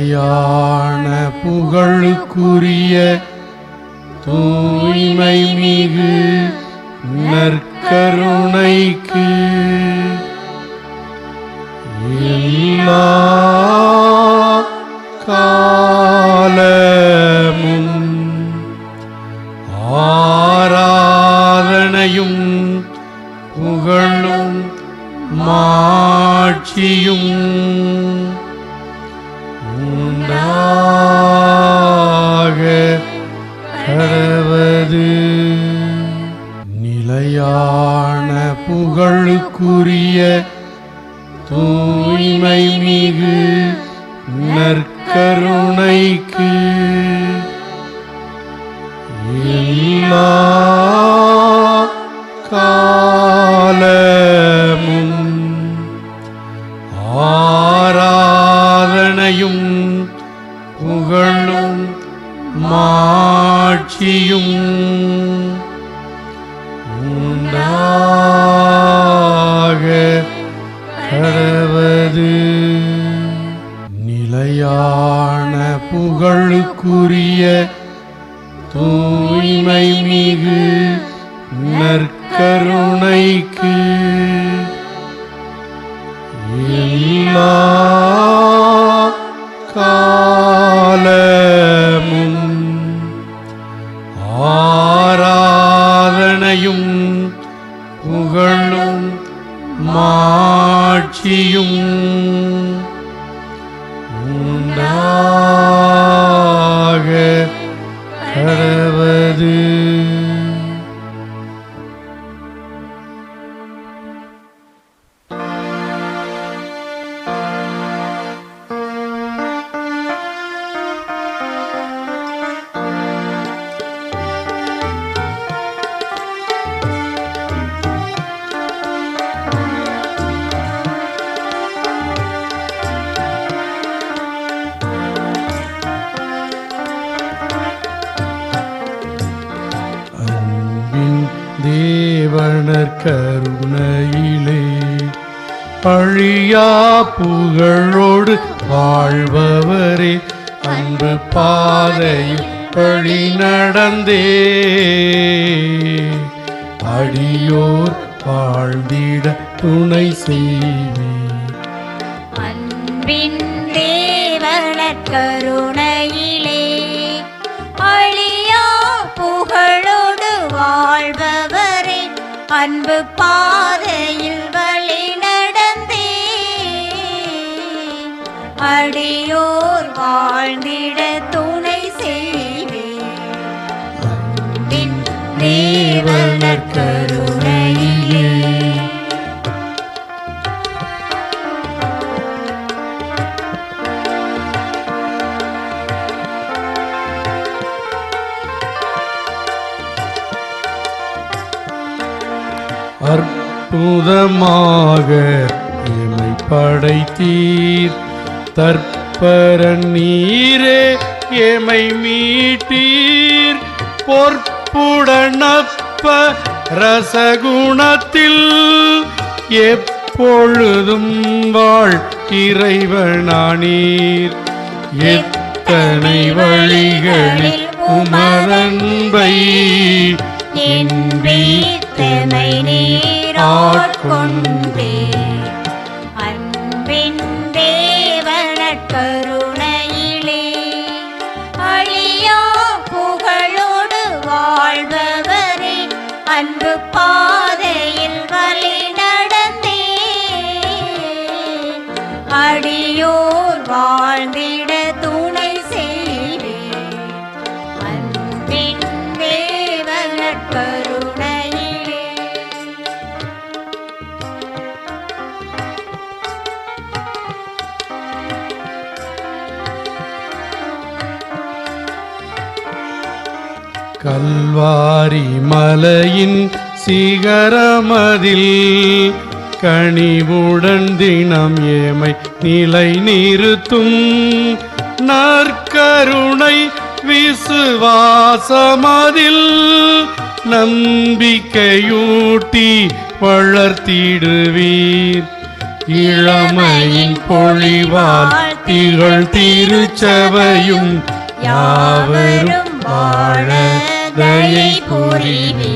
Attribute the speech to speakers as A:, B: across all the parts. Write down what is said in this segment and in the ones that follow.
A: நிலையான புகழுக்குரிய தூய்மை மிகு நற்கருணைக்கு எல்லா காலமும் ஆராதனையும் புகழும் மாட்சியும் உண்டாக கடவது. நிலையான புகழுக்குரிய தூய்மை மிகு நற்கருணைக்கு எல்லா காலமும் ஆராதனையும் புகழும் மாட்சியும் உண்டாக கடவது. நிலையான புகழுக்குரிய தூய்மை மிகு நற்கருணைக்கு எல்லா காலமும் ஆராதனையும் புகழும் மாட்சியும் உண்டாக கடவது. தேவனர் கருணையிலே அழியா புகழோடு வாழ்பவரே, அன்பு பாதையில் வழி நடந்தே அடியோர் வாழ்ந்திட துணை செய்வே.
B: அன்பின் தேவனர் கருணையிலே அழியா புகழோடு வாழ்பவரே, அன்பு பாதையில் வழி நடந்தே அடியோர் வாழ்ந்திட துணை செய்வே. அன்பின் தேவனர் கருணையிலே
A: அற்புதமாக எமை படைத்தீர், தற்பரன் நீரே எமை மீட்டீர். பொற்புடனப்ப ரசகுணத்தில் எப்பொழுதும் வாழ் இறைவனானீர். எத்தனை வழிகளில் உமதன்பை
B: என்பீத்தமை நீராட்கொண்டே. அன்பின் தேவனர் கருணையிலே அழியா புகழோடு வாழ்பவரே, அன்பு பாதையில் வழி நடந்தே அடியோர் வாழ்ந்திட துணை செய்வே. அன்பின் தேவனர் கருணையிலே
A: கல்வாரி மலையின் சிகரமதில் கனிவுடன் தினம் ஏமை நிலை நிறுத்தும். நற்கருணை விசுவாசமதில் நம்பிக்கையூட்டி வளர்த்திடுவீர். இளமையின் பொழிவால் திகழ் திருச்சபையும் யாவரும் வாழ தயை புரிவே.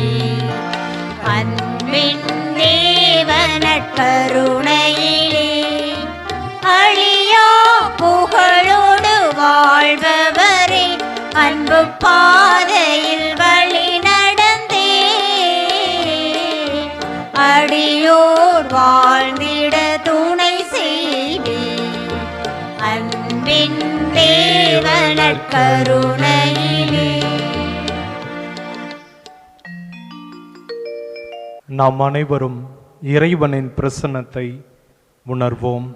B: அன்பின் தேவனட்கருணையிலே அழியா புகழோடு வாழ்பவரே, அன்பு பாதையில் வழி நடந்தே அடியோர் வாழ்ந்திட துணை செய்வே. அன்பின் தேவனட்கருணையிலே.
C: நாம் அனைவரும் இறைவனின் பிரசன்னத்தை உணர்வோம்.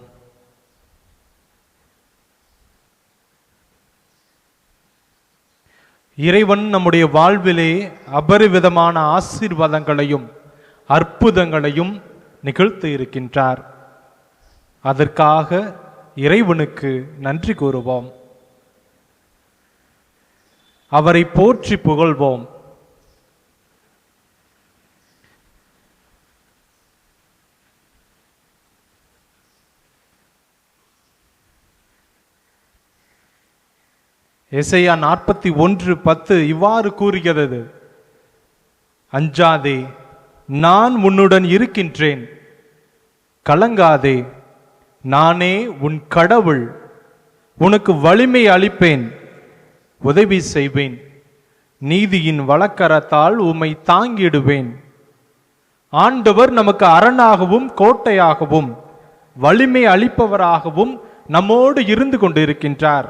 C: இறைவன் நம்முடைய வாழ்விலே அபரிவிதமான ஆசீர்வாதங்களையும் அற்புதங்களையும் நிகழ்த்தி இருக்கின்றார். அதற்காக இறைவனுக்கு நன்றி கூறுவோம். அவரை போற்றி புகழ்வோம். எசையா 41:10 இவ்வாறு கூறுகிறது: அஞ்சாதே, நான் உன்னுடன் இருக்கின்றேன். கலங்காதே, நானே உன் கடவுள். உனக்கு வலிமை அளிப்பேன், உதவி செய்வேன். நீதியின் வலக்கரத்தால் உம்மை தாங்கிடுவேன். ஆண்டவர் நமக்கு அரணாகவும் கோட்டையாகவும் வலிமை அளிப்பவராகவும் நம்மோடு இருந்து கொண்டிருக்கின்றார்.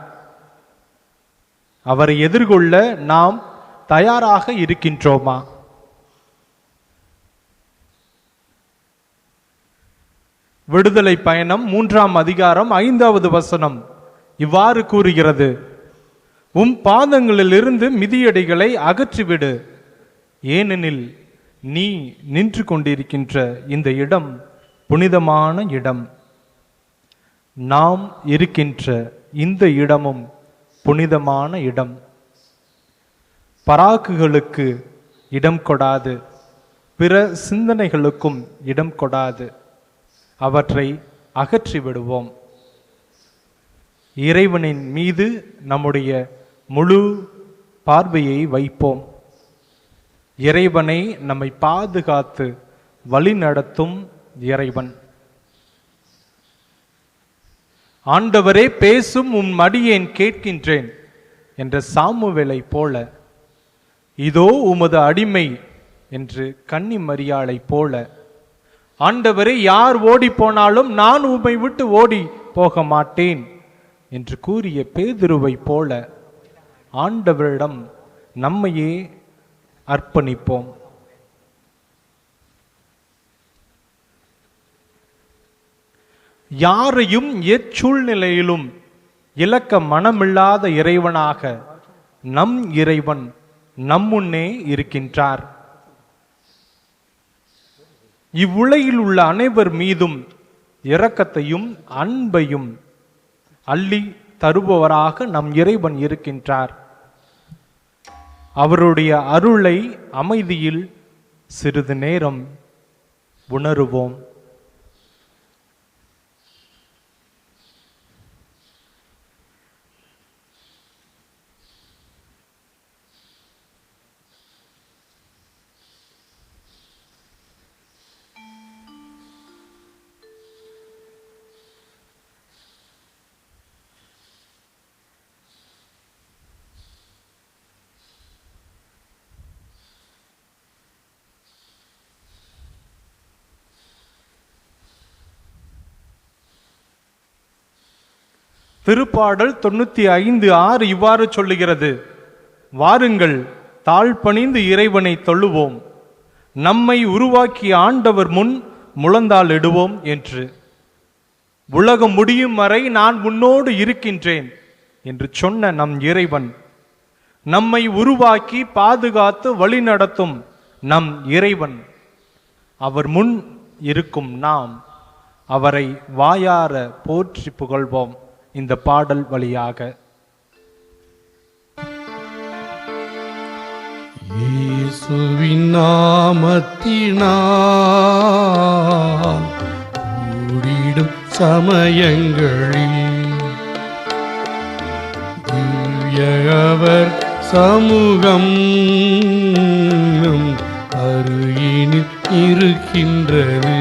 C: அவரை எதிர்கொள்ள நாம் தயாராக இருக்கின்றோமா? விடுதலை பயணம் 3ஆம் அதிகாரம் 5வது வசனம் இவ்வாறு கூறுகிறது: உம் பாதங்களிலிருந்து மிதியடிகளை அகற்றிவிடு, ஏனெனில் நீ நின்று கொண்டிருக்கின்ற இந்த இடம் புனிதமான இடம். நாம் இருக்கின்ற இந்த இடமும் புனிதமான இடம். பராக்குகளுக்கு இடம் கொடாது, பிற சிந்தனைகளுக்கும் இடம் கொடாது. அவற்றை அகற்றி விடுவோம். இறைவனின் மீது நம்முடைய முழு பார்வையை வைப்போம். இறைவனை நம்மை பாதுகாத்து வழி நடத்தும் இறைவன். ஆண்டவரே, பேசும் உம் மடியேன் கேட்கின்றேன் என்ற சாமுவேலை போல, இதோ உமது அடிமை என்று கன்னி மரியாளை போல, ஆண்டவரே, யார் ஓடி போனாலும் நான் உம்மை விட்டு ஓடி போக மாட்டேன் என்று கூறிய பேதுருவை போல ஆண்டவரிடம் நம்மையே அர்ப்பணிப்போம். யாரையும் எச்சூழ்நிலையிலும் இலக்க மனமில்லாத இறைவனாக நம் இறைவன் நம்முன்னே இருக்கின்றார். இவ்வுலகில் உள்ள அனைவர் மீதும் இரக்கத்தையும் அன்பையும் அள்ளி தருபவராக நம் இறைவன் இருக்கின்றார். அவருடைய அருளை அமைதியில் சிறிது நேரம் உணருவோம். திருப்பாடல் 95:6 இவ்வாறு சொல்லுகிறது: வாருங்கள், தாழ்பணிந்து இறைவனை தொழுவோம், நம்மை உருவாக்கிய ஆண்டவர் முன் முழந்தாள் இடுவோம் என்று. உலகம் முடியும் வரை நான் உன்னோடு இருக்கின்றேன் என்று சொன்ன நம் இறைவன், நம்மை உருவாக்கி பாதுகாத்து வழிநடத்தும் நம் இறைவன், அவர் முன் இருக்கும் நாம் அவரை வாயார போற்றி புகழ்வோம். இந்த பாடல் வழியாக
A: இயேசுவின் நாமத்தினால் கூடிடும் சமயங்களில் சமூகம் நம் அருகினில் இருக்கின்றது.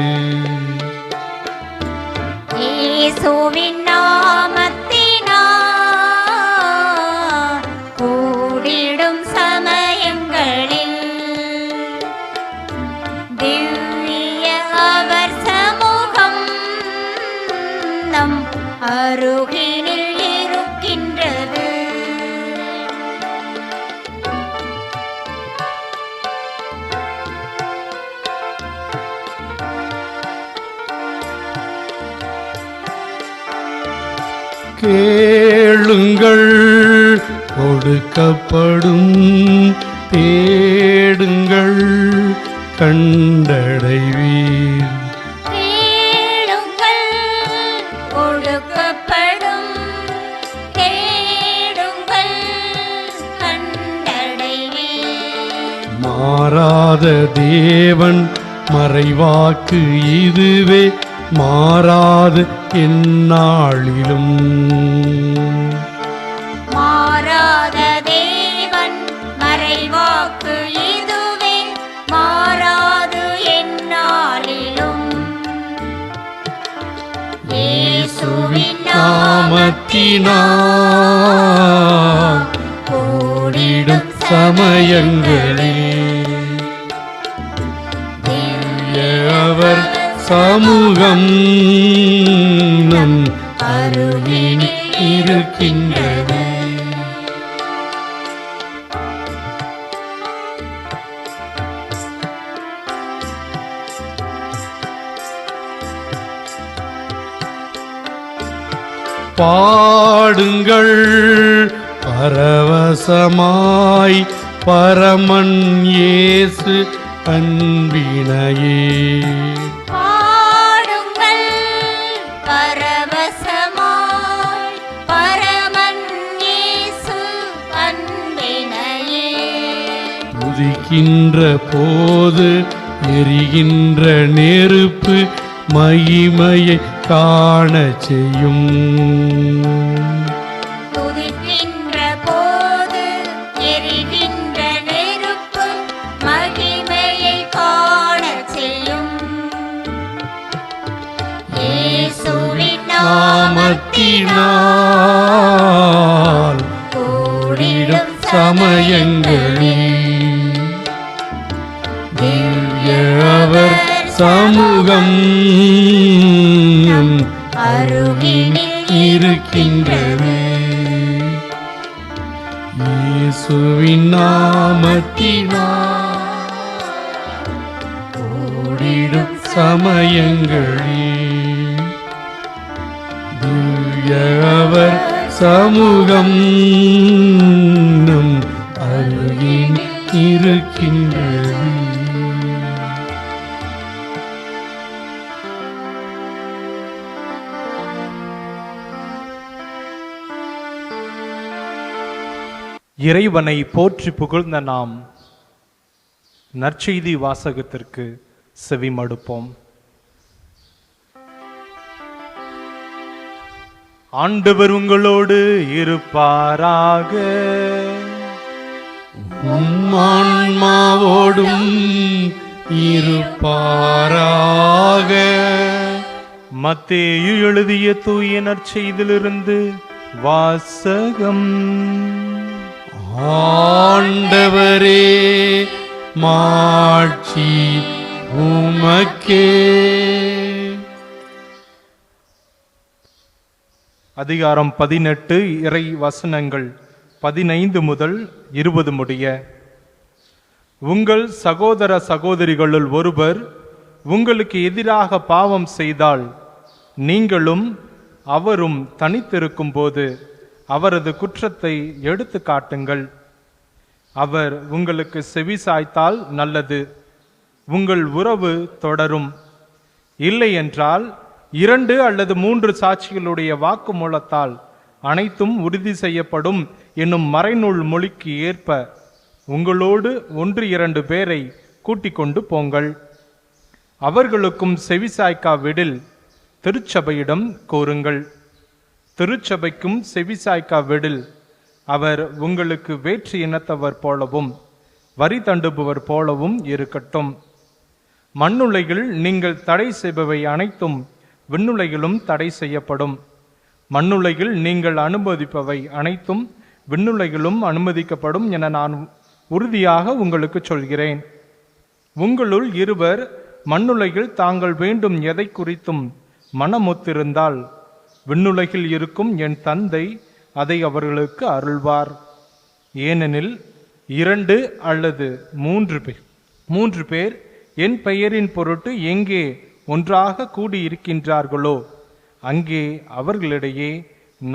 B: இயேசுவின் நாமத்தினால் கூடிடும் சமயங்களில் திவ்ய அவர் சமூகம் நம் அருகினில் இருக்கின்றது.
A: கேளுங்கள் கொடுக்கப்படும், தேடுங்கள் கண்டடைவீர்.
B: கேளுங்கள் கொடுக்கப்படும், தேடுங்கள் கண்டடைவீர்.
A: மாறாத தேவன் மறைவாக்கு இதுவே, மாறாது எந்நாளிலும்.
B: மாறாத தேவன் மறைவாக்கு இதுவே, மாறாது எந்நாளிலும். இயேசுவின்
A: நாமத்தினால் கூடிடும் சமயங்களில் அவர் சமூகம் நம் அருகினில் இருக்கின்றது. பாடுங்கள் பரவசமாய் பரமன் இயேசு அன்பினையே.
B: பாடுங்கள் பரவசமாய் பரமன் இயேசு அன்பினையே.
A: உதிக்கின்ற போது எரிகின்ற நெருப்பு மகிமையை காணச் செய்யும்.
B: துதிக்கின்ற போது எரிகின்ற நெருப்பு மகிமையை காணச் செய்யும். இயேசுவின்
A: நாமத்தினால் கூடிடும் சமயங்களில் திவ்ய அவர் சமூகம் அருகினில் இருக்கின்றது. இயேசுவின் நாமத்தினால் கூடிடும் சமயங்களில் திவ்ய அவர் சமூகம் அருகினில் இருக்கின்றது.
C: இறைவனை போற்றி புகழ்ந்த நாம் நற்செய்தி வாசகத்திற்கு செவிமடுப்போம். ஆண்டவர் உங்களோடு இருப்பாராக.
A: உம் ஆன்மாவோடும் இருப்பாராக.
C: மத்தேயு எழுதிய தூய நற்செய்தியிலிருந்து வாசகம்.
A: ஆண்டவரே மாட்சி உமக்கே.
C: அதிகாரம் 18 இறை வசனங்கள் 15 முதல் 20 முடிய. உங்கள் சகோதர சகோதரிகளுள் ஒருவர் உங்களுக்கு எதிராக பாவம் செய்தால் நீங்களும் அவரும் தனித்திருக்கும் போது அவரது குற்றத்தை எடுத்து காட்டுங்கள். அவர் உங்களுக்கு செவி சாய்த்தால் நல்லது, உங்கள் உறவு தொடரும். இல்லை என்றால் 2 அல்லது 3 சாட்சிகளுடைய வாக்குமூலத்தால் அனைத்தும் உறுதி செய்யப்படும் என்னும் மறைநூல் மொழிக்கு ஏற்ப உங்களோடு 1-2 பேரை கூட்டிக் கொண்டு போங்கள். அவர்களுக்கும் செவிசாய்க்காவிடில் திருச்சபையிடம் கோருங்கள். திருச்சபைக்கும் செவிசாய்க்காவிடில் அவர் உங்களுக்கு வேற்று இனத்தவர் போலவும் வரி தண்டுபவர் போலவும் இருக்கட்டும். மண்ணுலகில் நீங்கள் தடை செய்பவை அனைத்தும் விண்ணுலகிலும் தடை செய்யப்படும். மண்ணுலகில் நீங்கள் அனுமதிப்பவை அனைத்தும் விண்ணுலகிலும் அனுமதிக்கப்படும் என நான் உறுதியாக உங்களுக்கு சொல்கிறேன். உங்களுள் இருவர் மண்ணுலகில் தாங்கள் வேண்டும் எதை குறித்தும் மனமொத்திருந்தால் விண்ணுலகில் இருக்கும் என் தந்தை அதை அவர்களுக்கு அருள்வார். ஏனெனில் 2 அல்லது 3 பேர் என் பெயரின் பொருட்டு எங்கே ஒன்றாக கூடியிருக்கின்றார்களோ அங்கே அவர்களிடையே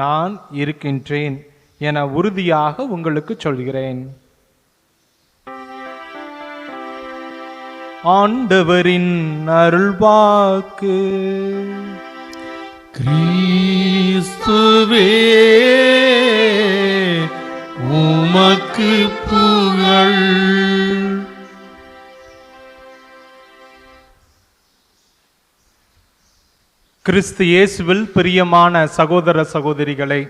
C: நான் இருக்கின்றேன் என உறுதியாக உங்களுக்கு சொல்கிறேன். ஆண்டவரின் அருள்வாக்கு.
A: கிறிஸ்துவே உமக்கு புகழ்.
C: கிறிஸ்து இயேசுவில் பிரியமான சகோதர சகோதரிகளை,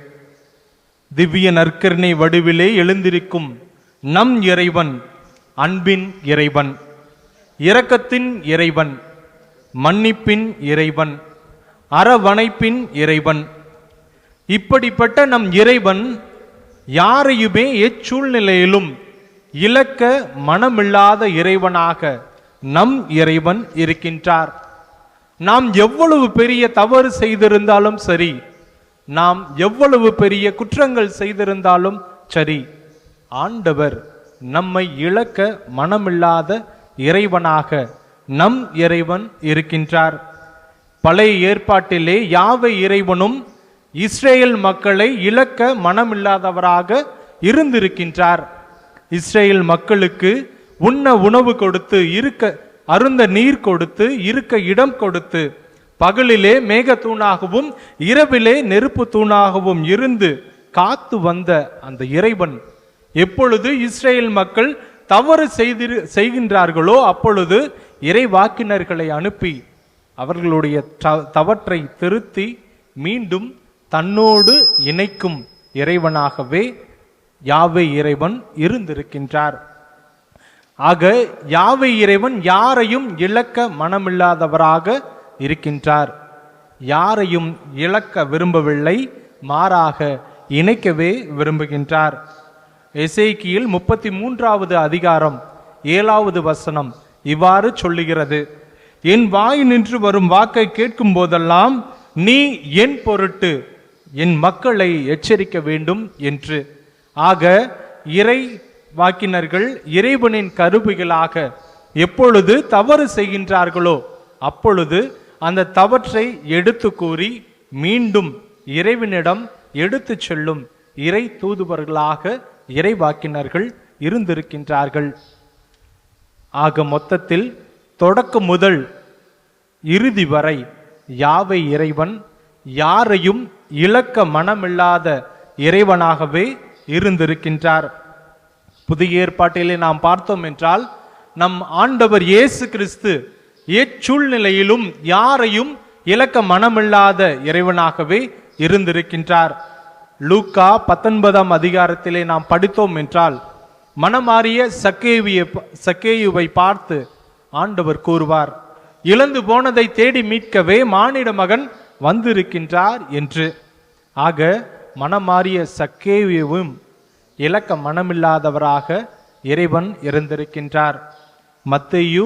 C: திவ்ய நற்கருணை வடிவிலே எழுந்திருக்கும் நம் இறைவன் அன்பின் இறைவன், இரக்கத்தின் இறைவன், மன்னிப்பின் இறைவன், அரவணைப்பின் இறைவன். இப்படிப்பட்ட நம் இறைவன் யாரையுமே எச்சூழ்நிலையிலும் இழக்க மனமில்லாத இறைவனாக நம் இறைவன் இருக்கின்றார். நாம் எவ்வளவு பெரிய தவறு செய்திருந்தாலும் சரி, நாம் எவ்வளவு பெரிய குற்றங்கள் செய்திருந்தாலும் சரி, ஆண்டவர் நம்மை இழக்க மனமில்லாத இறைவனாக நம் இறைவன் இருக்கின்றார். பழைய ஏற்பாட்டிலே யாவை இறைவனும் இஸ்ரேல் மக்களை இழக்க மனமில்லாதவராக இருந்திருக்கின்றார். இஸ்ரேல் மக்களுக்கு உண்ண உணவு கொடுத்து, இருக்க அருந்த நீர் கொடுத்து, இருக்க இடம் கொடுத்து, பகலிலே மேகத்தூணாகவும் இரவிலே நெருப்பு தூணாகவும் இருந்து காத்து வந்த அந்த இறைவன் எப்பொழுது இஸ்ரேல் மக்கள் தவறு செய்கின்றார்களோ அப்பொழுது இறைவாக்கினர்களை அனுப்பி அவர்களுடைய தவற்றை திருத்தி மீண்டும் தன்னோடு இணைக்கும் இறைவனாகவே யாவை இறைவன் இருந்திருக்கின்றார். ஆக யாவை இறைவன் யாரையும் இழக்க மனமில்லாதவராக இருக்கின்றார். யாரையும் இழக்க விரும்பவில்லை, மாறாக இணைக்கவே விரும்புகின்றார். எசேக்கியேல் 33வது அதிகாரம் 7வது வசனம் இவ்வாறு சொல்லுகிறது: என் வாய் நின்று வரும் வாக்கை கேட்கும் போதெல்லாம் நீ என் பொருட்டு என் மக்களை எச்சரிக்க வேண்டும் என்று. ஆக இறை வாக்கினர்கள் இறைவனின் கருவிகளாக எப்பொழுது தவறு செய்கின்றார்களோ அப்பொழுது அந்த தவற்றை எடுத்து கூறி மீண்டும் இறைவனிடம் எடுத்து செல்லும் இறை தூதுவர்களாக இறைவாக்கினர்கள் இருந்திருக்கின்றார்கள். ஆக மொத்தத்தில் தொடக்கம் முதல் இறுதி வரை யாவை இறைவன் யாரையும் இழக்க மனமில்லாத இறைவனாகவே இருந்திருக்கின்றார். புதிய ஏற்பாட்டிலே நாம் பார்த்தோம் என்றால் நம் ஆண்டவர் இயேசு கிறிஸ்து எச்சூழ்நிலையிலும் யாரையும் இழக்க மனமில்லாத இறைவனாகவே இருந்திருக்கின்றார். லூக்கா 19ஆம் அதிகாரத்திலே நாம் படித்தோம் என்றால் மனமாறிய சக்கேயுவை பார்த்து ஆண்டவர் கூறுவார், இழந்து போனதை தேடி மீட்கவே மானிட மகன் வந்திருக்கின்றார் என்று. ஆக மனமாறிய சக்கேயுவும் இழக்க மனமில்லாதவராக இறைவன் இருந்திருக்கின்றார். மத்தேயு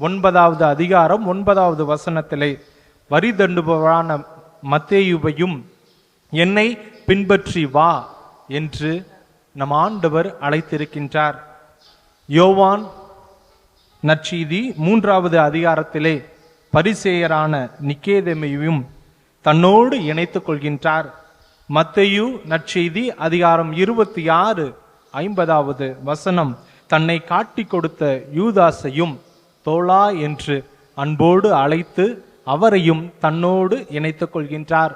C: 9வது அதிகாரம் 9வது வசனத்திலே வரி தண்டுபவரான மத்தேயுவையும் என்னை பின்பற்றி வா என்று நம் ஆண்டவர் அழைத்திருக்கின்றார். யோவான் நற்செய்தி 3வது அதிகாரத்திலே பரிசேயரான நிக்கேதேமையும் தன்னோடு இணைத்துக் கொள்கின்றார். மத்தேயு நற்செய்தி அதிகாரம் 26:50வது வசனம் தன்னை காட்டி கொடுத்த யூதாசையும் தோழா என்று அன்போடு அழைத்து அவரையும் தன்னோடு இணைத்துக் கொள்கின்றார்.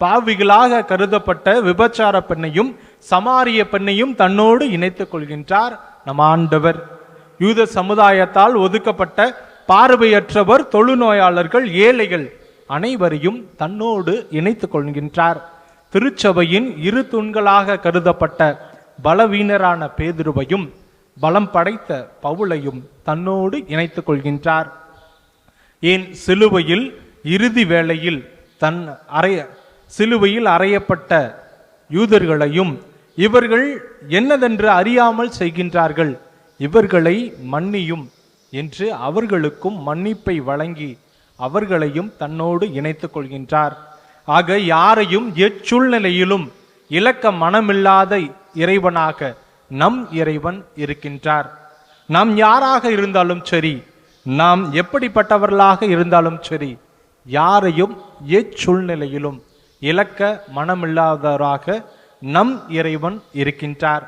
C: பாவிகளாக கருதப்பட்ட விபச்சார பெண்ணையும் சமாரிய பெண்ணையும் தன்னோடு இணைத்துக் கொள்கின்றார் நம் ஆண்டவர். யூத சமுதாயத்தால் ஒதுக்கப்பட்ட பார்வையற்றவர், தொழுநோயாளர்கள், ஏழைகள் அனைவரையும் தன்னோடு இணைத்துக் கொள்கின்றார். திருச்சபையின் இரு தூண்களாக கருதப்பட்ட பலவீனரான பேதுருவையும் பலம் படைத்த பவுலையும் தன்னோடு இணைத்துக் கொள்கின்றார். ஏன் சிலுவையில் இறுதி வேளையில் சிலுவையில் அறையப்பட்ட யூதர்களையும் இவர்கள் என்னதென்று அறியாமல் செய்கின்றார்கள், இவர்களை மன்னியும் என்று அவர்களுக்கும் மன்னிப்பை வழங்கி அவர்களையும் தன்னோடு இணைத்துக் கொள்கின்றார். ஆக யாரையும் எச்சூழ்நிலையிலும் இலக்க மனமில்லாத இறைவனாக நம் இறைவன் இருக்கின்றார். நாம் யாராக இருந்தாலும் சரி, நாம் எப்படிப்பட்டவர்களாக இருந்தாலும் சரி, யாரையும் எச்சூழ்நிலையிலும் இலக்க மனமில்லாதவராக நம் இறைவன் இருக்கின்றார்.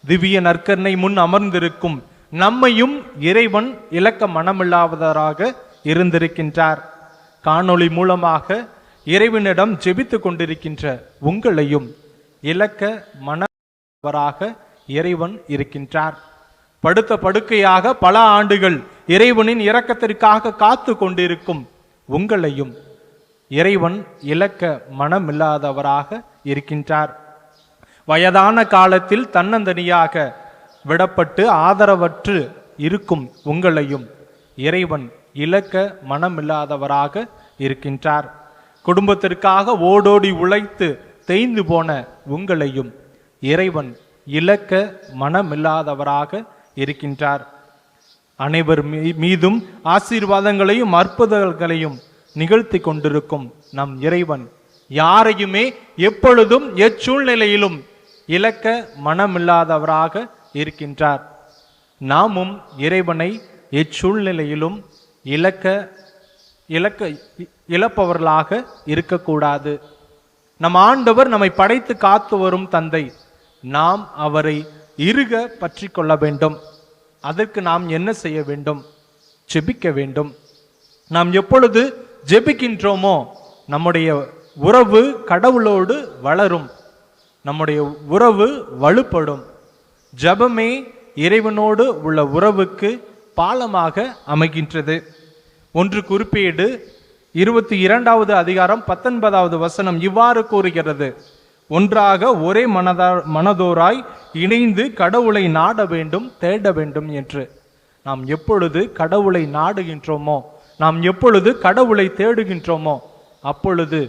C: திவ்ய நற்கருணை முன் அமர்ந்திருக்கும் நம்மையும் இறைவன் இலக்க மனமில்லாதவராக இருந்திருக்கின்றார். காணொளி மூலமாக இறைவனிடம் ஜெபித்துக் கொண்டிருக்கின்ற உங்களையும் இலக்க மனவராக இறைவன் இருக்கின்றார். படுத்த படுக்கையாக பல ஆண்டுகள் இறைவனின் இரக்கத்திற்காக காத்து கொண்டிருக்கும் உங்களையும் இறைவன் இலக்க மனமில்லாதவராக இருக்கின்றார். வயதான காலத்தில் தன்னந்தனியாக விடப்பட்டு ஆதரவற்று இருக்கும் உங்களையும் இறைவன் இலக்க மனமில்லாதவராக இருக்கின்றார். குடும்பத்திற்காக ஓடோடி உழைத்து தேய்ந்து போன உங்களையும் இறைவன் இலக்க மனமில்லாதவராக இருக்கின்றார். அனைவர் மீதும் ஆசீர்வாதங்களையும் அற்புதங்களையும் நிகழ்த்தி கொண்டிருக்கும் நம் இறைவன் யாரையுமே எப்பொழுதும் எச்சூழ்நிலையிலும் இலக்க மனமில்லாதவராக இருக்கின்றார். நாமும் இறைவனை எச்சூழ்நிலையிலும் இழப்பவர்களாக இருக்கக்கூடாது. நம் ஆண்டவர் நம்மை படைத்து காத்து வரும் தந்தை. நாம் அவரை இறுக பற்றி கொள்ள வேண்டும். அதற்கு நாம் என்ன செய்ய வேண்டும்? ஜெபிக்க வேண்டும். நாம் எப்பொழுது ஜெபிக்கின்றோமோ நம்முடைய உறவு கடவுளோடு வளரும், நம்முடைய உறவு வலுப்படும். ஜெபமே இறைவனோடு உள்ள உறவுக்கு பாலமாக அமைகின்றது. ஒன்று குறிப்பேடு 22வது அதிகாரம் 19வது வசனம் இவ்வாறு கூறுகிறது: ஒன்றாக ஒரே மனதோராய் இணைந்து கடவுளை நாட வேண்டும், தேட வேண்டும் என்று. நாம் எப்பொழுது கடவுளை நாடுகின்றோமோ, நாம் எப்பொழுது கடவுளை தேடுகின்றோமோ, அப்பொழுது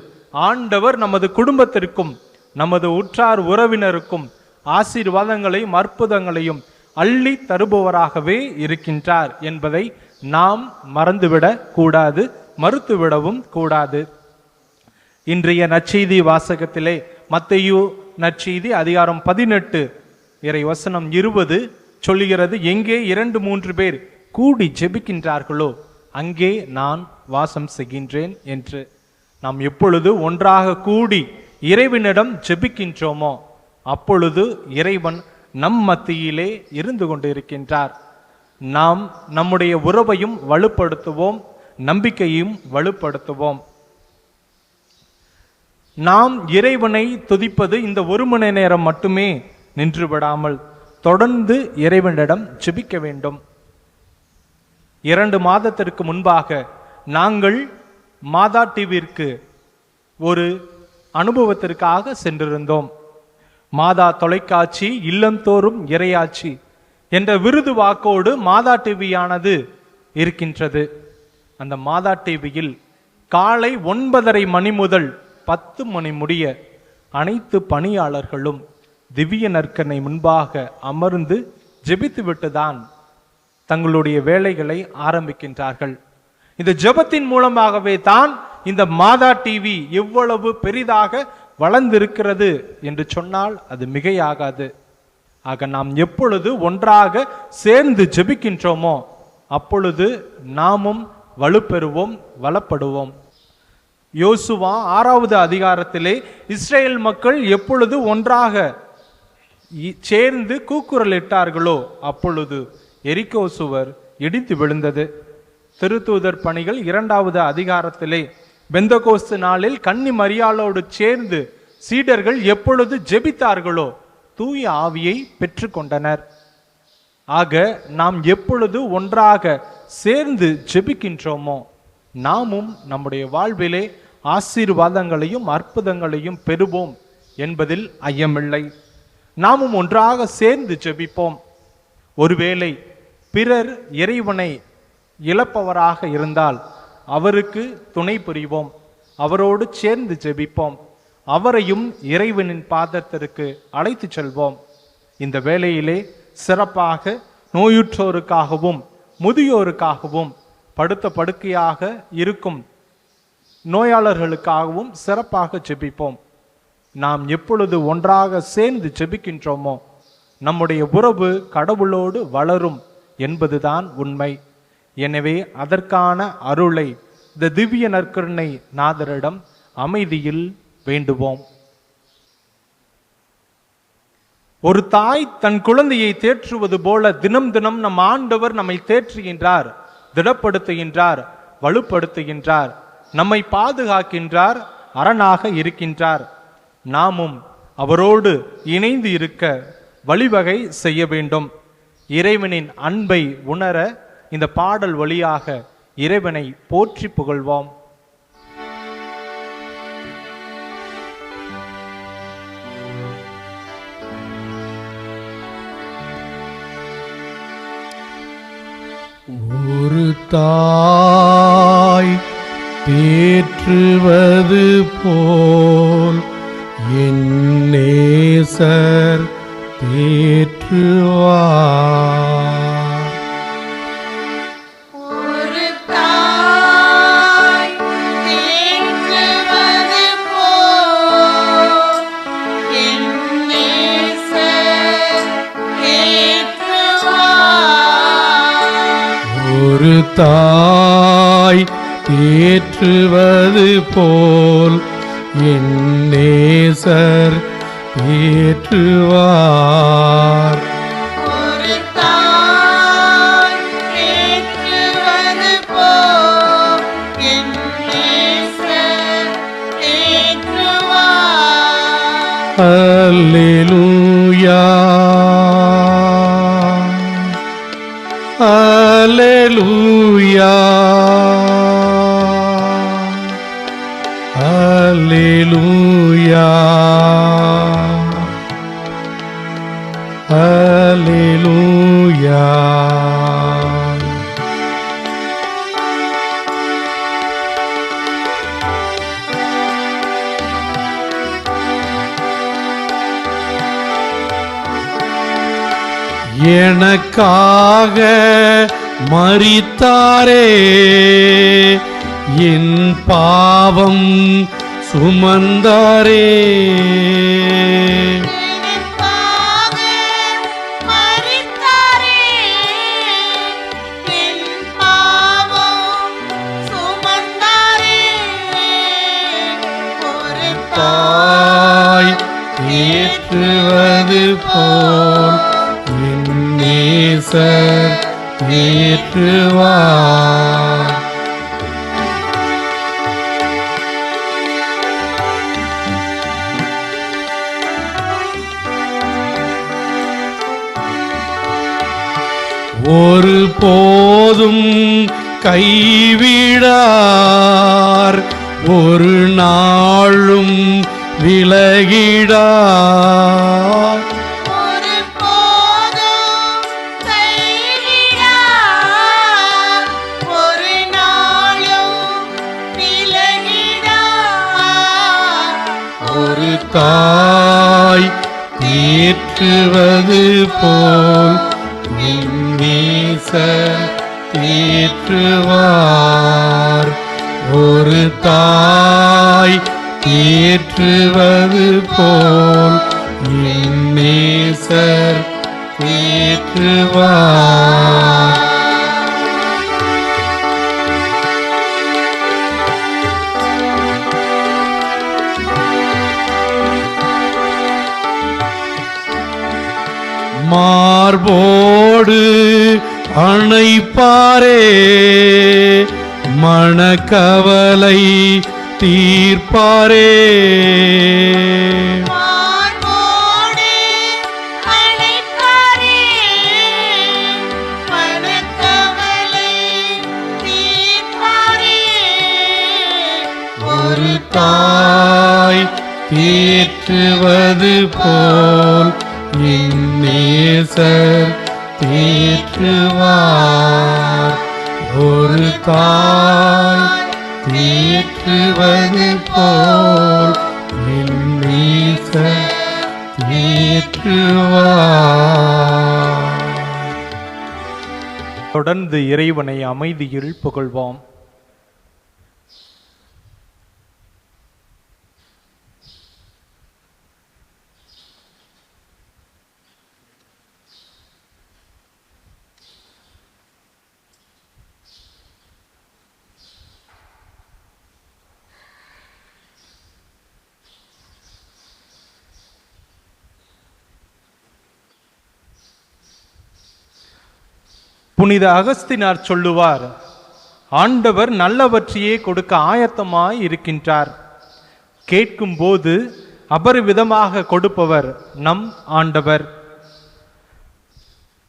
C: ஆண்டவர் நமது குடும்பத்திற்கும் நமது உற்றார் உறவினருக்கும் ஆசீர்வாதங்களையும் அற்புதங்களையும் அள்ளி தருபவராகவே இருக்கின்றார் என்பதை நாம் மறந்துவிடக் கூடாது, மறுத்துவிடவும் கூடாது. இன்றைய நற்செய்தி வாசகத்திலே மத்தேயு நற்செய்தி அதிகாரம் 18 இறை வசனம் 20 சொல்லுகிறது: எங்கே 2-3 பேர் கூடி ஜெபிக்கின்றார்களோ அங்கே நான் வாசம் செய்கின்றேன் என்று. நாம் எப்பொழுது ஒன்றாக கூடி இறைவனிடம் ஜெபிக்கின்றோமோ அப்பொழுது இறைவன் நம் மத்தியிலே இருந்து கொண்டிருக்கின்றார். நாம் நம்முடைய உறவையும் வலுப்படுத்துவோம், நம்பிக்கையும் வலுப்படுத்துவோம். நாம் இறைவனை துதிப்பது இந்த 1 மணி நேரம் மட்டுமே நின்றுவிடாமல் தொடர்ந்து இறைவனிடம் ஜெபிக்க வேண்டும். 2 மாதத்திற்கு முன்பாக நாங்கள் மாதா டிவிற்கு ஒரு அனுபவத்திற்காக சென்றிருந்தோம். மாதா தொலைக்காட்சி இல்லந்தோறும் இறையாட்சி என்ற விருது வாக்கோடு மாதா டிவியானது இருக்கின்றது. அந்த மாதா டிவியில் காலை 9:30 மணி முதல் 10 மணி முடிய அனைத்து பணியாளர்களும் திவ்ய நற்கருணை முன்பாக அமர்ந்து ஜெபித்துவிட்டுதான் தங்களுடைய வேலைகளை ஆரம்பிக்கின்றார்கள். இந்த ஜெபத்தின் மூலமாகவே தான் இந்த மாதா டிவி எவ்வளவு பெரிதாக வளர்ந்திருக்கிறது என்று சொன்னால் அது மிகையாகாது. ஆக நாம் எப்பொழுது ஒன்றாக சேர்ந்து ஜெபிக்கின்றோமோ அப்பொழுது நாமும் வலுப்பெறுவோம், வளப்படுவோம். யோசுவா 6வது அதிகாரத்திலே இஸ்ரேல் மக்கள் எப்பொழுது ஒன்றாக சேர்ந்து கூக்குரலிட்டார்களோ அப்பொழுது எரிகோ சுவர் இடித்து விழுந்தது. திருத்தூதர் பணிகள் 2வது அதிகாரத்திலே பெந்தகோஸ்து நாளில் கன்னி மரியாளோடு சேர்ந்து சீடர்கள் எப்பொழுது ஜெபித்தார்களோ தூய ஆவியை பெற்றுக்கொண்டனர். ஆக நாம் எப்பொழுது ஒன்றாக சேர்ந்து ஜெபிக்கின்றோமோ நாமும் நம்முடைய வாழ்விலே ஆசீர்வாதங்களையும் அற்புதங்களையும் பெறுவோம் என்பதில் ஐயமில்லை. நாமும் ஒன்றாக சேர்ந்து ஜெபிப்போம். ஒருவேளை பிறர் இறைவனை இழப்பவராக இருந்தால் அவருக்கு துணை புரிவோம், அவரோடு சேர்ந்து ஜெபிப்போம், அவரையும் இறைவனின் பாதத்திற்கு அழைத்து செல்வோம். இந்த வேளையிலே சிறப்பாக நோயுற்றோருக்காகவும் முதியோருக்காகவும் படுத்த படுக்கையாக இருக்கும் நோயாளர்களுக்காகவும் சிறப்பாக ஜெபிப்போம். நாம் எப்பொழுது ஒன்றாக சேர்ந்து ஜெபிக்கின்றோமோ நம்முடைய உறவு கடவுளோடு வளரும் என்பதுதான் உண்மை. எனவே அதற்கான அருளை இந்த திவ்ய நற்கருணை நாதரிடம் அமைதியில் வேண்டுவோம். ஒரு தாய் தன் குழந்தையை தேற்றுவது போல தினம் தினம் நம் ஆண்டவர் நம்மை தேற்றுகின்றார், திடப்படுத்துகின்றார், வலுப்படுத்துகின்றார், நம்மை பாதுகாக்கின்றார், அரணாக இருக்கின்றார். நாமும் அவரோடு இணைந்து இருக்க வழிவகை செய்ய வேண்டும். இறைவனின் அன்பை உணர இந்த பாடல் வழியாக இறைவனை போற்றி புகழ்வோம்.
A: ஒரு தாய் தேற்றுவது போல் என் நேசர் தேற்றுவார்.
B: ஒரு தாய் தேற்றுவது போல் என் நேசர் தேற்றுவார்.
A: ஒரு தாய் தேற்றுவது போல் என் நேசர் தேற்றுவார்.
B: ஒரு தாய் தேற்றுவது போல் என் நேசர் தேற்றுவார்.
A: அல்லேலூயா, அல்லேலூயா, அல்லேலூயா, அல்லேலூயா. எனக்காக மரித்தாரே, என் பாவம் சுமந்தாரே.
B: எனக்காக மரித்தாரே, என் பாவம் சுமந்தாரே. ஒரு
A: தாய் தேற்றுவது போல் என் நேசர் தேற்றுவார். ஒரு போதும் கைவிடார், ஒரு நாளும் விலகிடார்.
B: ஒரு போதும் கைவிடார், ஒரு நாளும் விலகிடார்.
A: ஒரு தாய் தேற்றுவது போல் என் நேசர் தேற்றுவார். ஒரு தாய் தேற்றுவது போல் என் நேசர் தேற்றுவார். மார்போடு அணைப்பாரே, மனக்கவலை தீர்ப்பாரே.
B: மார்போடு அணைப்பாரே, மனக்கவலை தீர்ப்பாரே.
A: ஒரு தாய் தேற்றுவது போல் இந்நேசர் தேற்றுவார். ஒரு தாய் தேற்றுவது போல் இந்நேசர் தேற்றுவார்.
C: தொடர்ந்து இறைவனை அமைதியில் புகழ்வோம். புனித அகஸ்தினார் சொல்லுவார், ஆண்டவர் நல்லவற்றையே கொடுக்க ஆயத்தமாய் இருக்கின்றார். கேட்கும் போது அபரிவிதமாக கொடுப்பவர் நம் ஆண்டவர்.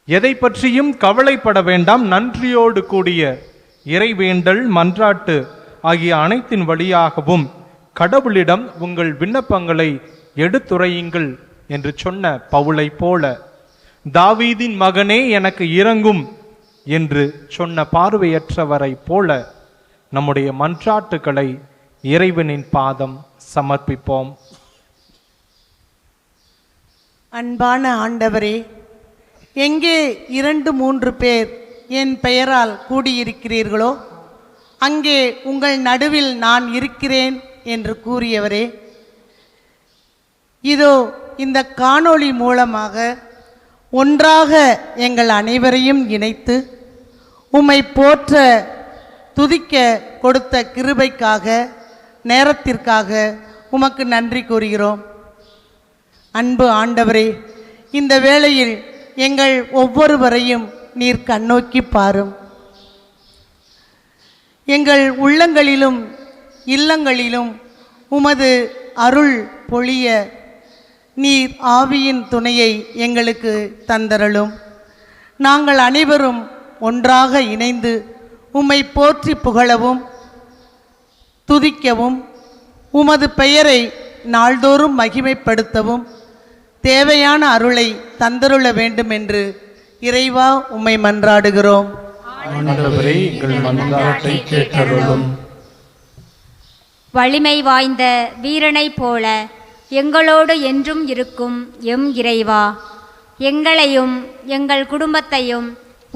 C: எதை பற்றியும் கவலைப்பட வேண்டாம். நன்றியோடு கூடிய இறைவேண்டல், மன்றாட்டு ஆகிய அனைத்தின் வழியாகவும் கடவுளிடம் உங்கள் விண்ணப்பங்களை எடுத்துரையுங்கள் என்று சொன்ன பவுலை போல, தாவீதின் மகனே எனக்கு இரங்கும் என்று சொன்ன பார்வையற்றவரை போல நம்முடைய மன்றாட்டுக்களை இறைவனின் பாதம் சமர்ப்பிப்போம்.
B: அன்பான ஆண்டவரே, எங்கே 2-3 பேர் என் பெயரால் கூடியிருக்கிறீர்களோ அங்கே உங்கள் நடுவில் நான் இருக்கிறேன் என்று கூறியவரே, இதோ இந்த காணொளி மூலமாக ஒன்றாக எங்கள் அனைவரையும் இணைத்து உம்மை போற்ற துதிக்க கொடுத்த கிருபைக்காக, நேரத்திற்காக உமக்கு நன்றி கூறுகிறோம். அன்பு ஆண்டவரே, இந்த வேளையில் எங்கள் ஒவ்வொருவரையும் நீர் கண்ணோக்கி பாரும். எங்கள் உள்ளங்களிலும் இல்லங்களிலும் உமது அருள் பொழிய நீர் ஆவியின் துணையை எங்களுக்கு தந்தருளும். நாங்கள் அனைவரும் ஒன்றாக இணைந்து உம்மை போற்றி புகழவும் துதிக்கவும் உமது பெயரை நாள்தோறும் மகிமைப்படுத்தவும் தேவையான அருளை தந்தருள வேண்டும் என்று இறைவா உம்மை மன்றாடுகிறோம்.
A: ஆண்டவரே, எங்கள் மன்றாட்டை கேட்டருளும்.
D: வலிமை வாய்ந்த வீரனைப் போல எங்களோடு என்றும் இருக்கும் எம் இறைவா, எங்களையும் எங்கள் குடும்பத்தையும்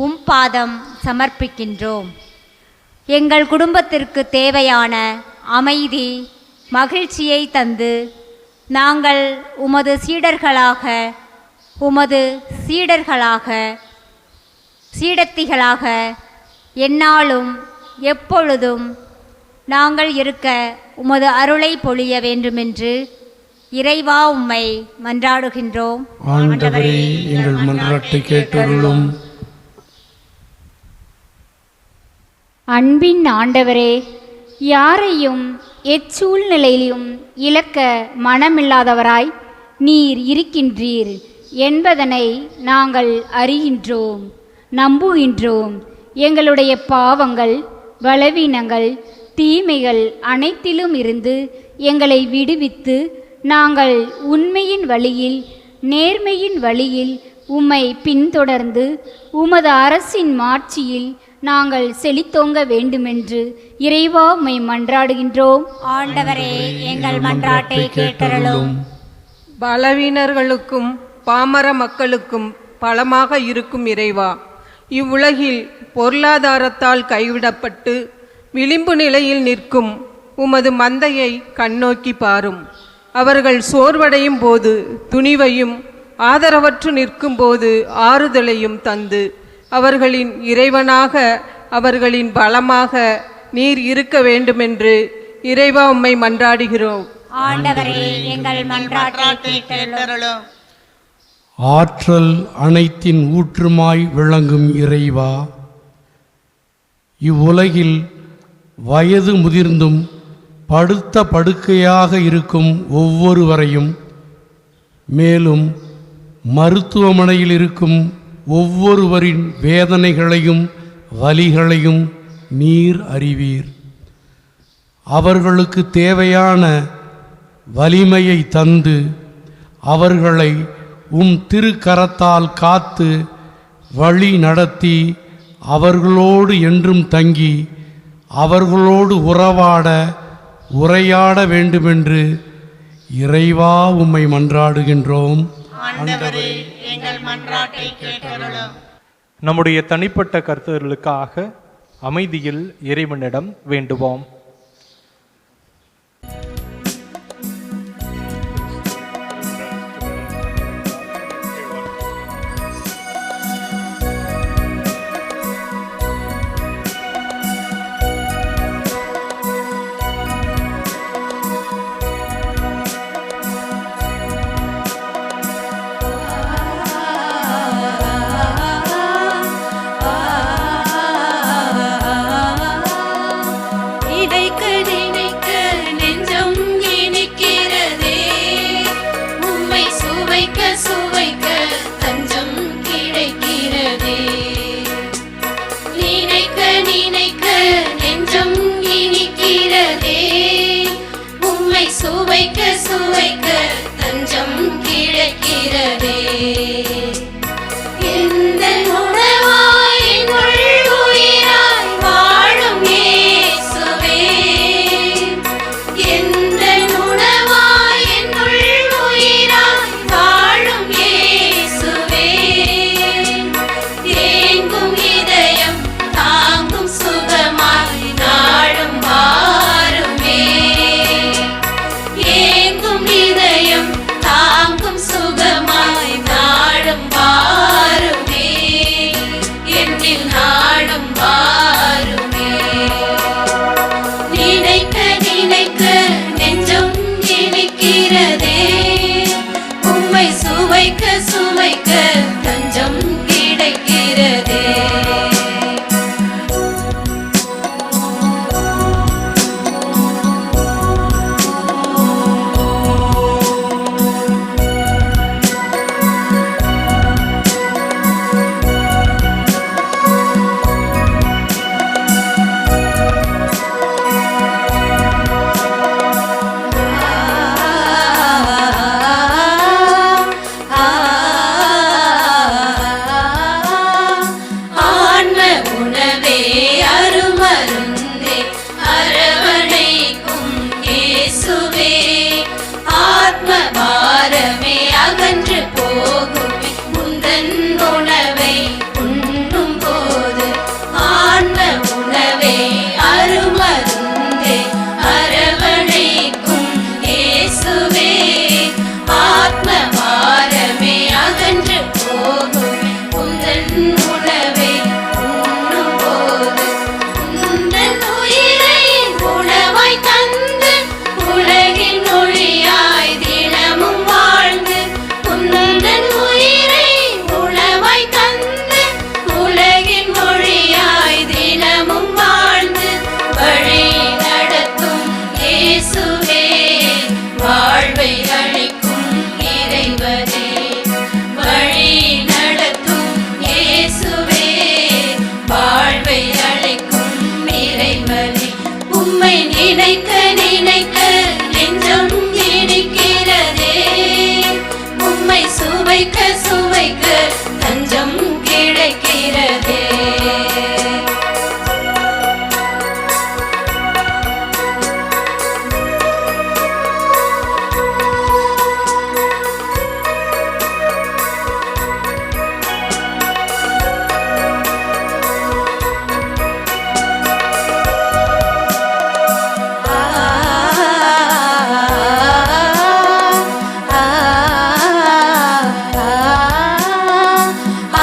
D: உம் பாதம் சமர்ப்பிக்கின்றோம். எங்கள் குடும்பத்திற்கு தேவையான அமைதி, மகிழ்ச்சியை தந்து நாங்கள் உமது சீடத்திகளாக எந்நாளும் எப்பொழுதும் நாங்கள் இருக்க உமது அருளை பொழிய வேண்டுமென்று இறைவா உம்மை மன்றாடுகின்றோம்.
A: ஆண்டவரே, எங்கள் மன்றாட்டை கேட்டருளும்.
E: அன்பின் ஆண்டவரே, யாரையும் எச்சூழ்நிலையிலும் இழக்க மனமில்லாதவராய் நீர் இருக்கின்றீர் என்பதனை நாங்கள் அறிகின்றோம், நம்புகின்றோம். எங்களுடைய பாவங்கள், பலவீனங்கள், தீமைகள் அனைத்திலும் இருந்து எங்களை விடுவித்து நாங்கள் உண்மையின் வழியில், நேர்மையின் வழியில் உம்மை பின்தொடர்ந்து உமது அரசின் மாட்சியில் நாங்கள் செழித்தோங்க வேண்டுமென்று இறைவா உம்மை மன்றாடுகின்றோம்.
D: ஆண்டவரே, எங்கள் மன்றாட்டை கேட்டருளும்.
F: பலவீனர்களுக்கும் பாமர மக்களுக்கும் பலமாக இருக்கும் இறைவா, இவ்வுலகில் பொருளாதாரத்தால் கைவிடப்பட்டு விளிம்பு நிலையில் நிற்கும் உமது மந்தையை கண்ணோக்கி பாரும். அவர்கள் சோர்வடையும் போது துணிவையும், ஆதரவற்று நிற்கும் போது ஆறுதலையும் தந்து அவர்களின் இறைவனாக, அவர்களின் பலமாக நீர் இருக்க வேண்டுமென்று இறைவா உம்மை மன்றாடுகிறோம்.
D: ஆண்டவரே, எங்கள் மன்றாட்டை கேட்டருளும்.
A: ஆற்றல் அனைத்தின் ஊற்றுமாய் விளங்கும் இறைவா, இவ்வுலகில் வயது முதிர்ந்தும் படுத்த படுக்கையாக இருக்கும் ஒவ்வொருவரையும், மேலும் மருத்துவமனையில் இருக்கும் ஒவ்வொருவரின் வேதனைகளையும் வலிகளையும் நீர் அறிவீர். அவர்களுக்கு தேவையான வலிமையை தந்து அவர்களை திருக்கரத்தால் காத்து வழி நடத்தி அவர்களோடு என்றும் தங்கி அவர்களோடு உரையாட வேண்டுமென்று இறைவா உம்மை மன்றாடுகின்றோம்.
B: ஆண்டவரே, எங்கள் மன்றாட்டை கேட்டருளும்.
C: நம்முடைய தனிப்பட்ட கருத்துகளுக்காக அமைதியில் இறைவனிடம் வேண்டுவோம்.
G: சுவைக்க சுவைக்க தஞ்சம் கிடைக்கிறதே. எந்த உணவாய் என்னுள் உயிராய் வாழும் இயேசுவே, எந்த உணவாய் என்னுள் உயிராய் வாழும் இயேசுவே, ஏங்கும் இதயம் தாங்கும் சுகமாய் நாளும் வாருமே, ஏங்கும் இதயம் தாங்கும் சுகமாய் நாடும் வாருமே, என்னில் நாடும் வாருமே. நினைக்க நினைக்க நெஞ்சம் இனிக்கிறதே, உம்மை சுவைக்க சுவைக்க தஞ்சம் கிடைக்கிறதே. ஆன்ம உணவே அருமருந்தே அரவணைக்கும் இயேசுவே, ஆத்ம பாரமே அகன்று போகுமே முந்தன் உணவை உண்ணும் போது. ஆன்ம உணவே அருமருந்தே அரவணைக்கும் இயேசுவே, ஆத்ம பாரமே அகன்று போகுமே முந்தன் உணவை உண்ணும் போது. உந்தன் உயிரை உணவாய் தந்து உலகின் ஒளியாய் தினமும் வாழ்ந்து, உந்தன் உயிரை உணவாய் தந்து உலகின் ஒளியாய் தினமும் வாழ்ந்து, வழி நடத்தும் இயேசுவே, வாழ்வை அளிக்கும் இறைவனே, வழி நடத்தும் இயேசுவே, வாழ்வை அளிக்கும் இறைவனே. உம்மை நினைக்க நினைக்க நெஞ்சம் இனிக்கிறதே, உம்மை சுவைக்க சுவைக்க தஞ்சம் கிடைக்கிறதே.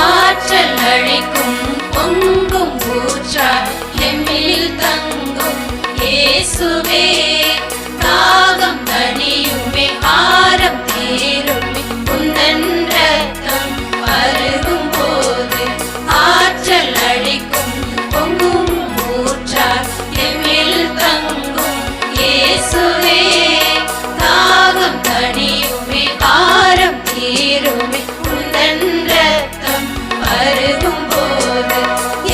G: ஆற்றல் அளிக்கும் பொங்கும் ஊற்றாய் எம்மில் தங்கும் இயேசுவே, தாகம் தணியுமே ஆரம் தீருமே உந்தன் ரத்தம் பருகும் போது. ஆற்றல் அளிக்கும் பொங்கும் ஊற்றாய் எம்மில் தங்கும் இயேசுவே, தாகம் தணியுமே ஆரம் தீருமே உந்தன் ரத்தம் பருகும் போது.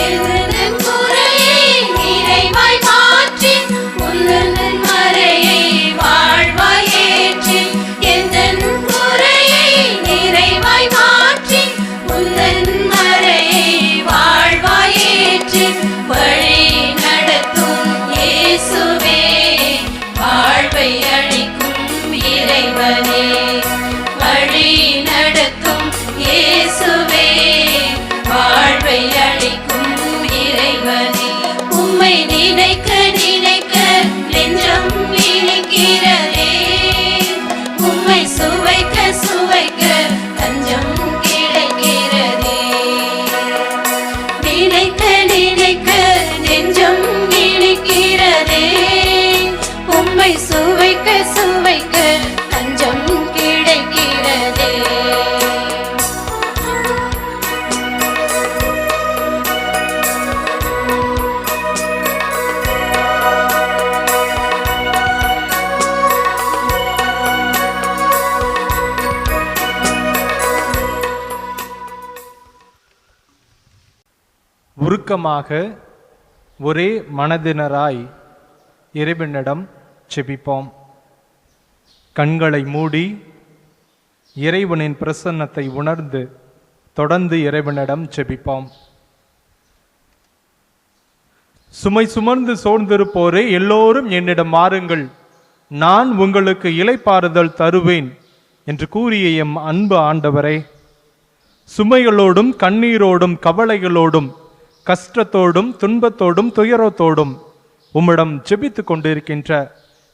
G: எந்தன் குறையை நிறைவாய் மாற்றி உந்தன் சுவைக்க தஞ்சம் கிடைக்கிறதே.
C: உருக்கமாக ஒரே மனதினராய் இறைவனிடம் செபிப்போம். கண்களை மூடி இறைவனின் பிரசன்னத்தை உணர்ந்து தொடர்ந்து இறைவனிடம் செபிப்போம். சுமை சுமந்து சோர்ந்திருப்போரே எல்லோரும் என்னிடம் வாருங்கள், நான் உங்களுக்கு இளைப்பாறுதல் தருவேன் என்று கூறிய எம் அன்பு ஆண்டவரே, சுமைகளோடும் கண்ணீரோடும் கவலைகளோடும் கஷ்டத்தோடும் துன்பத்தோடும் துயரத்தோடும் உம்மிடம் ஜெபித்து கொண்டிருக்கின்ற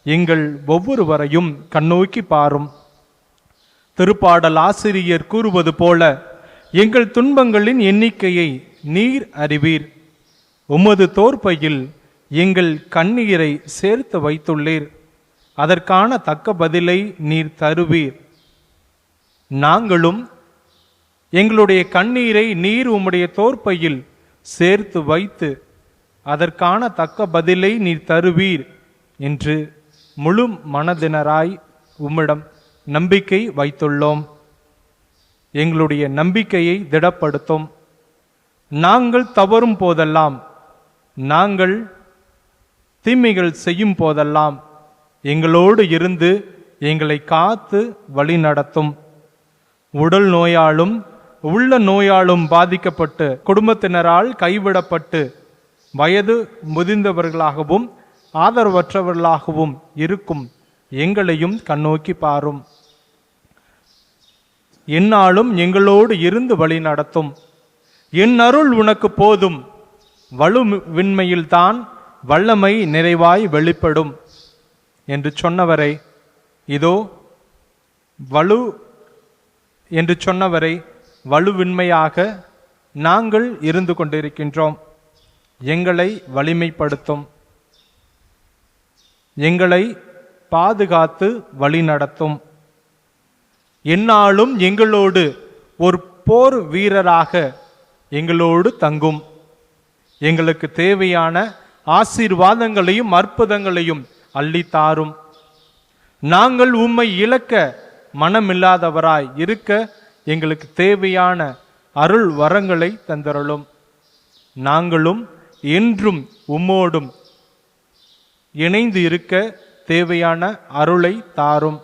C: எங்கள் ஒவ்வொருவரையும் கண்ணோக்கி பாரும். திருப்பாடல் ஆசிரியர் கூறுவது போல, எங்கள் துன்பங்களின் எண்ணிக்கையை நீர் அறிவீர், உமது தோற்பையில் எங்கள் கண்ணீரை சேர்த்து வைத்துள்ளீர், அதற்கான தக்க பதிலை நீர் தருவீர். நாங்களும் எங்களுடைய கண்ணீரை நீர் உம்முடைய தோற்பையில் சேர்த்து வைத்து அதற்கான தக்க பதிலை நீர் தருவீர் என்று முழு மனதினராய் உம்மிடம் நம்பிக்கை வைத்துள்ளோம். எங்களுடைய நம்பிக்கையை திடப்படுத்தும். நாங்கள் தவறும் போதெல்லாம், நாங்கள் தீமைகள் செய்யும் போதெல்லாம் எங்களோடு இருந்து எங்களை காத்து வழி நடத்தும். உடல் நோயாலும் உள்ள நோயாலும் பாதிக்கப்பட்டு குடும்பத்தினரால் கைவிடப்பட்டு வயது முதிர்ந்தவர்களாகவும் ஆதரவற்றவர்களாகவும் இருக்கும் எங்களையும் கண்ணோக்கி பாரும். எந்நாளும் எங்களோடு இருந்து வழி நடத்தும். என் அருள் உனக்கு போதும், வலுவின்மையில்தான் வல்லமை நிறைவாய் வெளிப்படும் என்று சொன்னவரை, இதோ வலுவின்மையாக நாங்கள் இருந்து கொண்டிருக்கின்றோம். எங்களை வலிமைப்படுத்தும், எங்களை பாதுகாத்து வழி நடத்தும். எந்நாளும் எங்களோடு ஒரு போர் வீரராக எங்களோடு தங்கும். எங்களுக்கு தேவையான ஆசீர்வாதங்களையும் அற்புதங்களையும் அள்ளித்தாரும். நாங்கள் உம்மை இழக்க மனமில்லாதவராய் இருக்க எங்களுக்கு தேவையான அருள் வரங்களை தந்தருளும். நாங்களும் என்றும் உம்மோடும் இணைந்து இருக்க தேவையான அருளை தாரும்.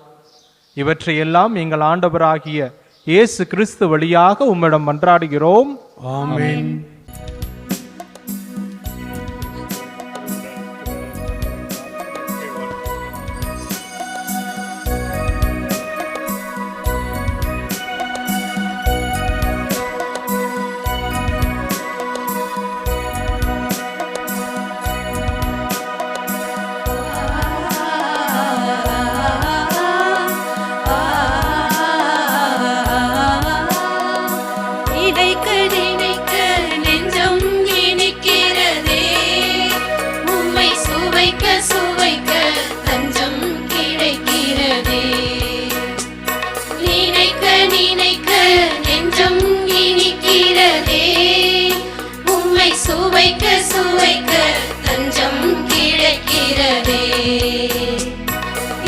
C: இவற்றையெல்லாம் எங்கள் ஆண்டவராகிய இயேசு கிறிஸ்து வழியாக உம்மிடம் மன்றாடுகிறோம்.
A: ஆமென்.
G: சுவைக்க சுவைக்க தஞ்சம் கிடைக்கிறதே.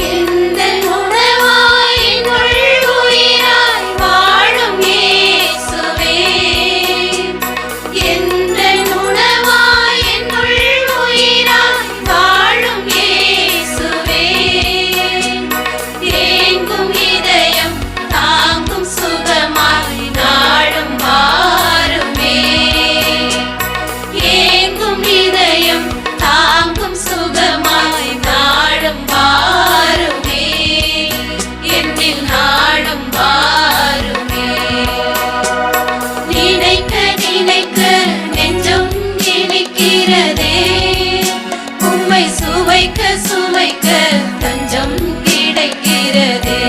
G: எந்த உணவாய் என்னுள் உயிராய் வாழும் இயேசுவே, எந்த உணவாய் என்னுள் உயிராய் வாழும் இயேசுவே, ஏங்கும் இதயம் தாங்கும் சுகமாய் நாளும் வாருமே, ஏங்கும் இதயம் தாங்கும் சுகமாய் நாடும் வாருமே, என்னில் நாடும் வாருமே. நினைக்க நினைக்க நெஞ்சம் இனிக்கிறதே, உம்மை சுவைக்க சுவைக்க தஞ்சம் கிடைக்கிறதே.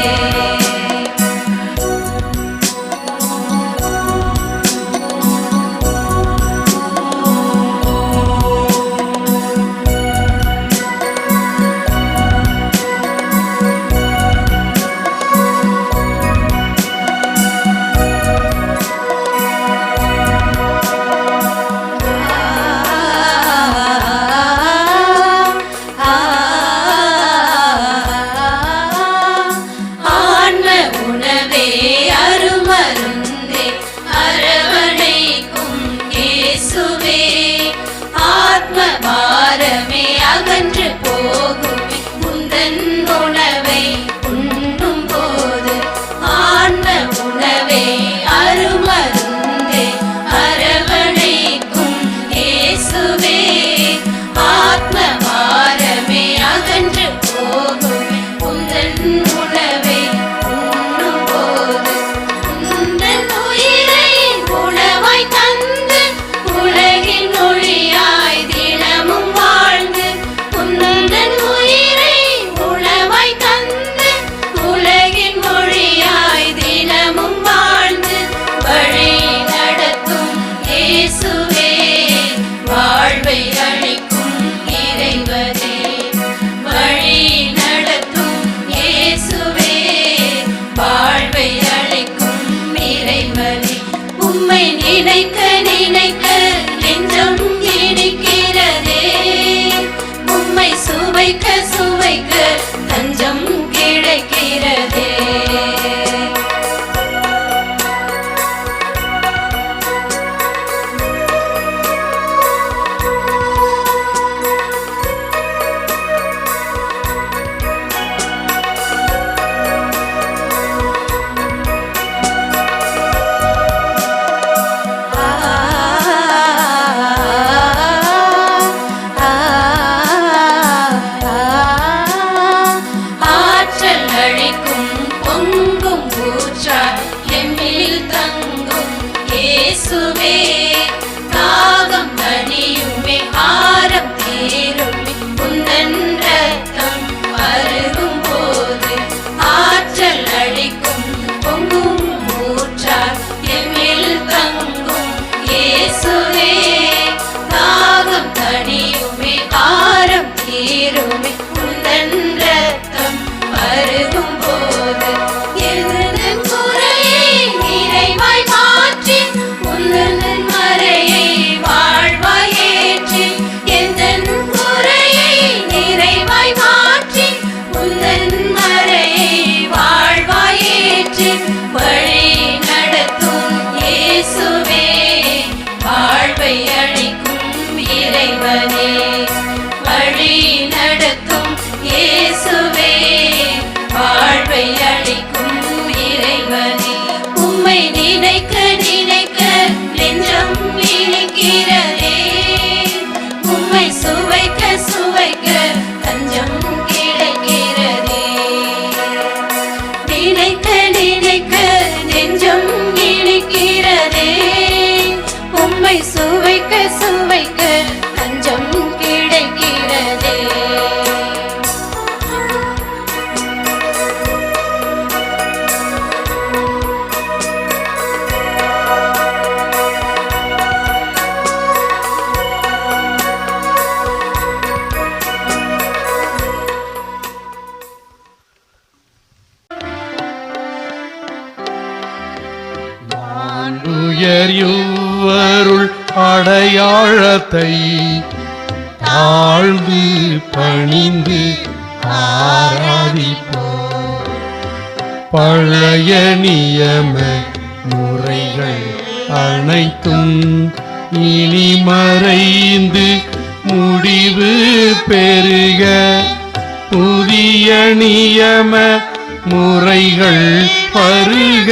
G: இயேசுவே தாகம் தணியுமே ஆரம் தீருமே உந்தன் ரத்தம் பருகும் போது ஆற்றல் அளிக்கும் பொங்கும் ஊற்றார் எம்மில் தங்கும் இயேசுவே தாகம் தணியுமே ஆரம் தீருமே உந்தன் ரத்தம் பருகும் போது எந்தன் குறையை நிறைவாய் மாற்றி உந்தன் மறையை வாழ்வாய் ஏற்றி எந்தன் குறையை நிறைவாய் மாற்றி உந்தன் மறையை வாழ்வாய் ஏற்றி வழி நடத்தும் இயேசுவே வாழ்வை அளிக்கும் இறைவனே வழி நடத்தும் இயேசுவே வாழ்வை அளிக்கும் இறைவனே உம்மை நினைக்க நினைக்க நெஞ்சம் இனிக்கிறதே உம்மை சுவைக்க சுவைக்க தஞ்சம் கிடைக்கிறதே நினைக்க நினைக்க நெஞ்சம் இனிக்கிறதே உம்மை சுவைக்க சுவைக்க தஞ்சம் கிடைக்கிறதே
A: உயர்யுவருள் அடையாளத்தை தாழ்ந்து பணிந்து ஆராதிப்போம். பழைய நியம முறைகள் அனைத்தும் இனி மறைந்து முடிவு பெருக புதிய நியம முறைகள் பருக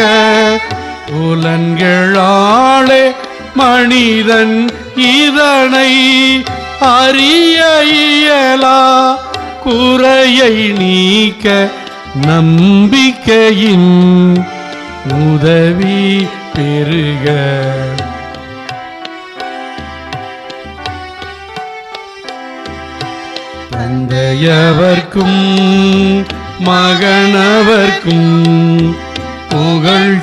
A: புலன்களாலே மனிதன் இதனை அறிய இயலா குறையை நீக்க நம்பிக்கையின் உதவி பெருக தந்தையவர்க்கும் மகனவர்க்கும் புகழ்ச்சியோடு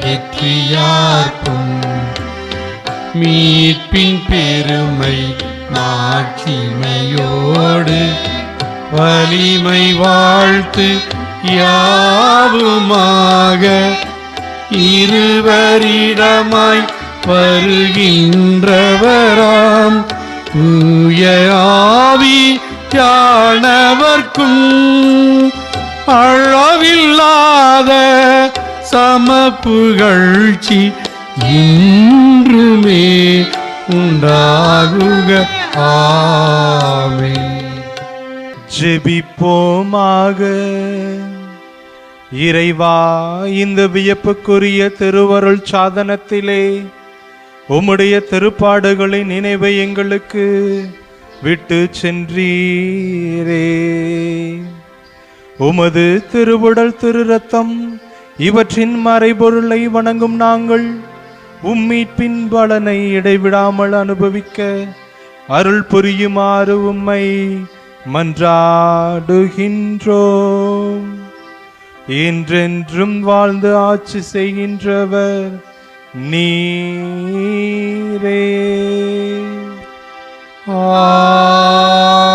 A: வெற்றியார்க்கும் மீட்பின் பெருமை மாட்சிமையோடு வலிமை வாழ்த்து யாவுமாக இருவரிடமாய் வருகின்றவராம் தூய ஆவி யானவர்க்கும் அளவில்லாத சமப்புகழ்ச்சி இன்றுமே உண்டாகுக. ஆமென்.
C: ஜெபிப்போமாக. இறைவா, இந்த வியப்புக்குரிய திருவருள் சாதனத்திலே உம்முடைய திருப்பாடுகளின் நினைவை எங்களுக்கு விட்டு சென்றீரே. உமது திருவுடல் திரு ரத்தம் இவற்றின் மறைபொருளை வணங்கும் நாங்கள் உம்மீட்பின் பலனை இடைவிடாமல் அனுபவிக்க அருள் புரியுமாறு உம்மை மன்றாடுகின்றோம். என்றென்றும் வாழ்ந்து ஆட்சி செய்கின்றவர் நீரே.
A: ஆமென்.